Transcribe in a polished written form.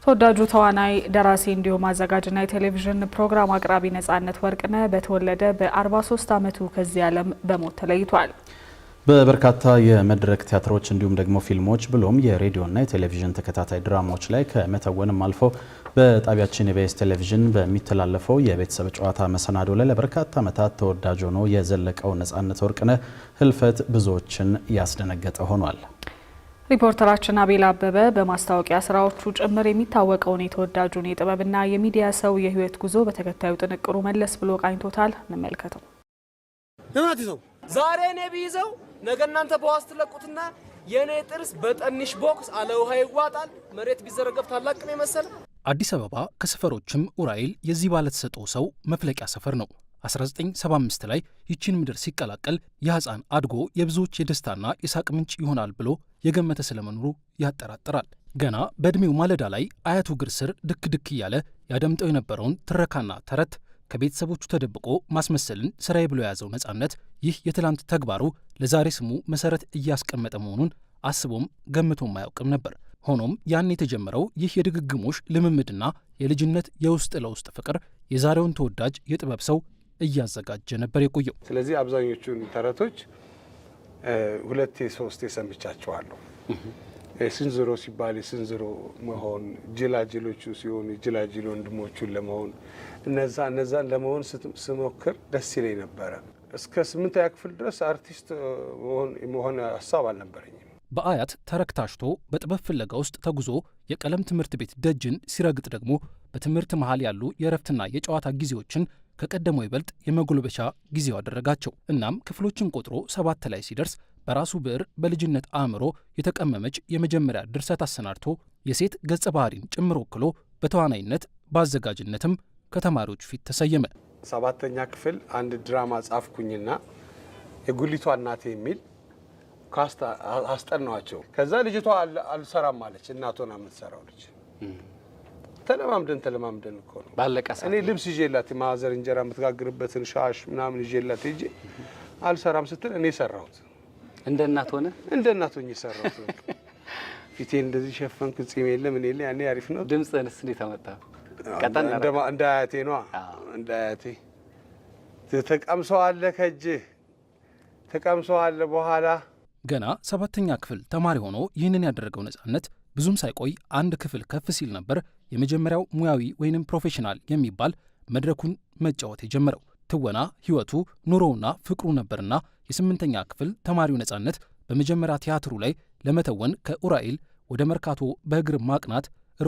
ተወዳጁ ተዋናይ ደራሲ እንዲሁም አዘጋጅና የቴሌቪዥን ፕሮግራም አቅራቢ ነጻነት ወርቅነህ በተወለደ በ43 ዓመቱ ከዚህ ዓለም በሞት ተለይቷል። በበርካታ የመድረክ ቲያትሮች እንዲሁም ደግሞ ፊልሞች ብሎም የሬዲዮና የቴሌቪዥን ተከታታይ ድራማዎች ላይ ከመተወንም አልፎ በጣቢያችን የኢቢኤስ ቴሌቪዥን በሚተላለፈው የቤተሰብ ጨዋታ መሰናዶ ላይ ለበርካታ ዓመታት ተወዳጅ ሆኖ የዘለቀው ነጻነት ወርቅነህ ህልፈት ብዙዎችን ያስደነገጠ ሆኗል። ሪፖርተራችን አቤል አበበ በማስታወቂያ ስራዎቹ ጭምር የሚታወቀውን የተወዳጁን የጥበብና የሚዲያ ሰው የህይወት ጉዞ በተከታዩ ጥንቅሩ መለስ ብሎ ቃኝቶታል። እንመልከተው። ዛሬ እኔ ቢይዘው ነገ እናንተ በዋስ ትለቁትና የኔ ጥርስ በጠንሽ ቦክስ አለ ውሃ ይዋጣል። መሬት ቢዘረገፍ ታላቅ ነው መሰለ። አዲስ አበባ ከሰፈሮችም ኡራኤል የዚህ ባለተሰጠው ሰው መፍለቂያ ሰፈር ነው። 1975 ላይ ይቺን ምድር ሲቀላቀል የህፃን አድጎ የብዙዎች የደስታና የሳቅ ምንጭ ይሆናል ብሎ የገመተ ስለመኖሩ ያጠራጥራል። ገና በእድሜው ማለዳ ላይ አያቱ እግር ስር ድክ ድክ እያለ ያደምጠው የነበረውን ትረካና ተረት ከቤተሰቦቹ ተደብቆ ማስመሰልን ስራዬ ብሎ የያዘው ነጻነት ይህ የትላንት ተግባሩ ለዛሬ ስሙ መሰረት እያስቀመጠ መሆኑን አስቦም ገምቶም አያውቅም ነበር። ሆኖም ያን የተጀመረው ይህ የድግግሞሽ ልምምድና የልጅነት የውስጥ ለውስጥ ፍቅር የዛሬውን ተወዳጅ የጥበብ ሰው እያዘጋጀ ነበር የቆየው። ስለዚህ አብዛኞቹን ተረቶች ሁለቴ ሶስቴ ሰምቻቸዋለሁ። ስንዝሮ ሲባል ስንዝሮ መሆን፣ ጅላጅሎቹ ሲሆኑ ጅላጅል ወንድሞቹን ለመሆን እነዛን ለመሆን ስሞክር ደስ ይለኝ ነበረ። እስከ 8ኛ ክፍል ድረስ አርቲስት መሆን ሀሳብ አልነበረኝም። በአያት ተረክታሽቶ በጥበብ ፍለጋ ውስጥ ተጉዞ የቀለም ትምህርት ቤት ደጅን ሲረግጥ ደግሞ በትምህርት መሃል ያሉ የእረፍትና የጨዋታ ጊዜዎችን ከቀደመው ይበልጥ የመጎልበቻ ጊዜው አደረጋቸው። እናም ክፍሎችን ቆጥሮ 7 ላይ ሲደርስ በራሱ ብዕር በልጅነት አእምሮ የተቀመመች የመጀመሪያ ድርሰት አሰናድቶ የሴት ገጸ ባህሪን ጭምር ወክሎ በተዋናይነት በአዘጋጅነትም ከተማሪዎች ፊት ተሰየመ። 7ኛ ክፍል አንድ ድራማ ጻፍኩኝና የጉሊቷ እናቴ የሚል ካስት አስጠናዋቸው። ከዛ ልጅቷ አልሰራም ማለች። እናቷና የምትሰራው ልጅ ተለማምደን እኮ ነው ባለቀ ሰዓት እኔ ልብስ ይዤላት ማዘር እንጀራ የምትጋግርበትን ሻሽ ምናምን ይዤላት ሄጄ አልሰራም ስትል እኔ ሰራሁት። እንደ እናት ሆነ ሰራሁት። ፊቴ እንደዚህ ሸፈንኩ። ጺም የለም እኔ ያኔ አሪፍ ነው። ድምጽንስ እንዴት ተመጣ? ቀጠን እንደ አያቴ ነው። እንደ አያቴ ተቀምሰዋል ከእጅህ ተቀምሰዋል። በኋላ ገና 7ኛ ክፍል ተማሪ ሆኖ ይህንን ያደረገው ነጻነት ብዙም ሳይቆይ አንድ ክፍል ከፍ ሲል ነበር የመጀመሪያው ሙያዊ ወይንም ፕሮፌሽናል የሚባል መድረኩን መጫወት የጀመረው። ትወና ህይወቱ ኑሮውና ፍቅሩ ነበርና የ8ኛ ክፍል ተማሪው ነጻነት በመጀመሪያ ቲያትሩ ላይ ለመተወን ከኡራኤል ወደ መርካቶ በእግር ማቅናት